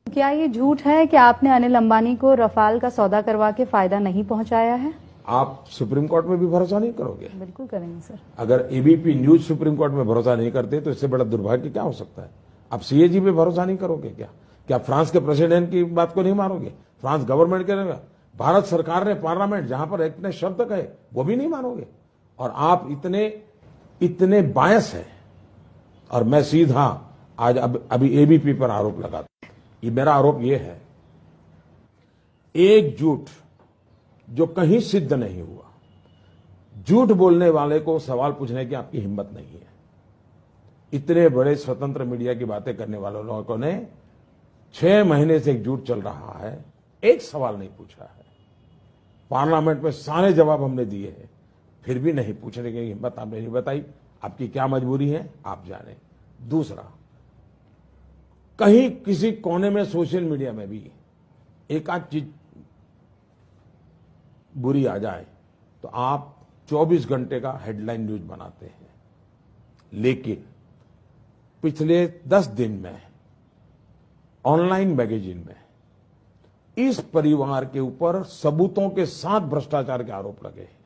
क्या ये झूठ है कि आपने अनिल अंबानी को रफाल का सौदा करवा के फायदा नहीं पहुंचाया है? आप सुप्रीम कोर्ट में भी भरोसा नहीं करोगे? बिल्कुल करेंगे सर। अगर एबीपी न्यूज सुप्रीम कोर्ट में भरोसा नहीं करते तो इससे बड़ा दुर्भाग्य क्या हो सकता है? आप सीएजी पे भरोसा नहीं करोगे क्या? क्या फ्रांस के प्रेसिडेंट की बात को नहीं मानोगे? फ्रांस गवर्नमेंट के भारत सरकार ने पार्लियामेंट जहां पर इतने शब्द कहे वो भी नहीं मानोगे? और आप इतने बायस हैं। और मैं सीधा आज अभी एबीपी पर आरोप लगाता हूं। ये मेरा आरोप ये है, एक झूठ जो कहीं सिद्ध नहीं हुआ, झूठ बोलने वाले को सवाल पूछने की आपकी हिम्मत नहीं है। इतने बड़े स्वतंत्र मीडिया की बातें करने वाले लोगों ने 6 महीने से एक झूठ चल रहा है, एक सवाल नहीं पूछा है। पार्लियामेंट में सारे जवाब हमने दिए हैं, फिर भी नहीं पूछने की हिम्मत आपने नहीं बताई। आपकी क्या मजबूरी है आप जाने। दूसरा, कहीं किसी कोने में सोशल मीडिया में भी एक आध चीज बुरी आ जाए तो आप 24 घंटे का हेडलाइन न्यूज बनाते हैं। लेकिन पिछले 10 दिन में ऑनलाइन मैगजीन में इस परिवार के ऊपर सबूतों के साथ भ्रष्टाचार के आरोप लगे हैं,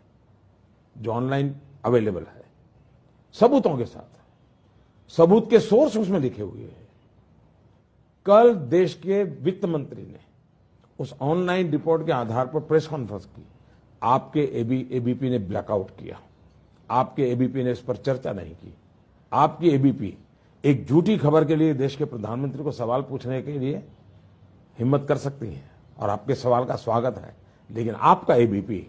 जो ऑनलाइन अवेलेबल है, सबूतों के साथ। सबूत के सोर्स उसमें लिखे हुए हैं। कल देश के वित्त मंत्री ने उस ऑनलाइन रिपोर्ट के आधार पर प्रेस कॉन्फ्रेंस की। आपके एबीपी ने ब्लैकआउट किया, आपके एबीपी ने इस पर चर्चा नहीं की। आपकी एबीपी एक झूठी खबर के लिए देश के प्रधानमंत्री को सवाल पूछने के लिए हिम्मत कर सकती है और आपके सवाल का स्वागत है, लेकिन आपका एबीपी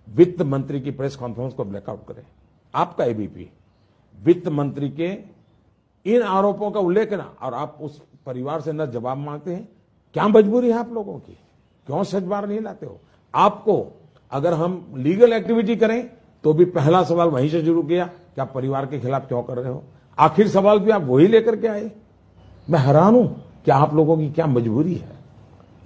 वित्त मंत्री की प्रेस कॉन्फ्रेंस को ब्लैकआउट करे। आपका एबीपी वित्त मंत्री के इन आरोपों का उल्लेख करा और आप उस परिवार से न जवाब मांगते हैं। क्या मजबूरी है आप लोगों की? क्यों सच बात नहीं लाते हो? आपको अगर हम लीगल एक्टिविटी करें तो भी पहला सवाल वहीं से शुरू किया कि आप परिवार के खिलाफ क्यों कर रहे हो। आखिर सवाल भी आप वही लेकर के आए। मैं हैरान हूं कि आप लोगों की क्या मजबूरी है।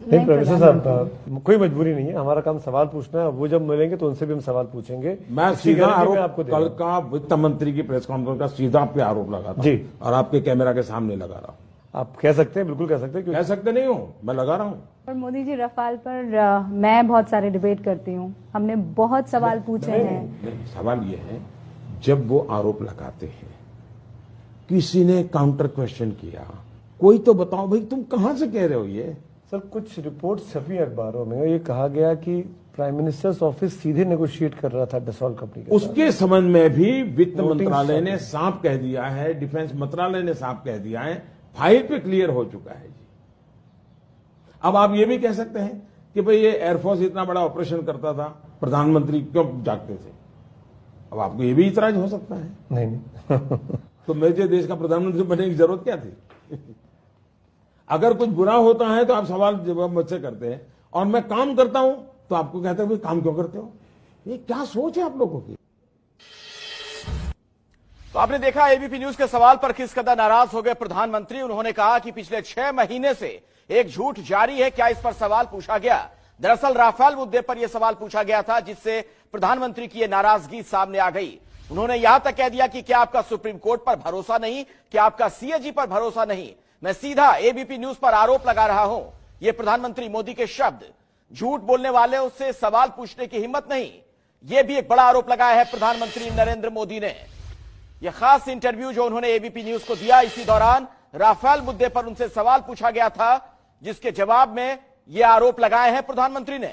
नहीं प्रोफेसर साहब, कोई मजबूरी नहीं है। हमारा काम सवाल पूछना है। वो जब मिलेंगे तो उनसे भी हम सवाल पूछेंगे। मैं सीधा आरोप कल का वित्त मंत्री की प्रेस कॉन्फ्रेंस का सीधा आप पे आरोप लगाता हूं और आपके कैमरा के सामने लगा रहा हूं। आप कह सकते हैं, बिल्कुल कह सकते हैं। कह सकते नहीं हो, मैं लगा रहा हूं। और मोदी जी, रफाल पर मैं बहुत सारे डिबेट करती हूँ, हमने बहुत सवाल पूछे हैं। सवाल ये है, जब वो आरोप लगाते हैं, किसी ने काउंटर क्वेश्चन किया, कोई तो बताओ भाई तुम कहां से कह रहे हो ये? सर, कुछ रिपोर्ट छपी अखबारों में, ये कहा गया कि प्राइम मिनिस्टर्स ऑफिस सीधे नेगोशिएट कर रहा था डसॉल्ट कंपनी के। उसके संबंध में भी वित्त मंत्रालय ने साफ कह दिया है, डिफेंस मंत्रालय ने साफ कह दिया है, फाइल पे क्लियर हो चुका है जी। अब आप ये भी कह सकते हैं कि भाई ये एयरफोर्स इतना बड़ा ऑपरेशन करता था, प्रधानमंत्री क्यों जागते थे? अब आपको ये भी इतराज हो सकता है। नहीं तो मेरे देश का प्रधानमंत्री बनने की जरूरत क्या थी? अगर कुछ बुरा होता है तो आप सवाल जवाब मुझसे करते हैं, और मैं काम करता हूं तो आपको कहते हैं काम क्यों करते हो? ये क्या सोच है आप लोगों की? तो आपने देखा एबीपी न्यूज के सवाल पर किस कदर नाराज हो गए प्रधानमंत्री। उन्होंने कहा कि पिछले 6 महीने से एक झूठ जारी है। क्या इस पर सवाल पूछा गया? दरअसल राफेल मुद्दे पर यह सवाल पूछा गया था, जिससे प्रधानमंत्री की यह नाराजगी सामने आ गई। उन्होंने यहां तक कह दिया कि क्या आपका सुप्रीम कोर्ट पर भरोसा नहीं, क्या आपका सीएजी पर भरोसा नहीं? मैं सीधा एबीपी न्यूज पर आरोप लगा रहा हूं। ये प्रधानमंत्री मोदी के शब्द। झूठ बोलने वाले उससे सवाल पूछने की हिम्मत नहीं। यह भी एक बड़ा आरोप लगाया है प्रधानमंत्री नरेंद्र मोदी ने। यह खास इंटरव्यू जो उन्होंने एबीपी न्यूज को दिया, इसी दौरान राफेल मुद्दे पर उनसे सवाल पूछा गया था, जिसके जवाब में यह आरोप लगाए हैं प्रधानमंत्री ने।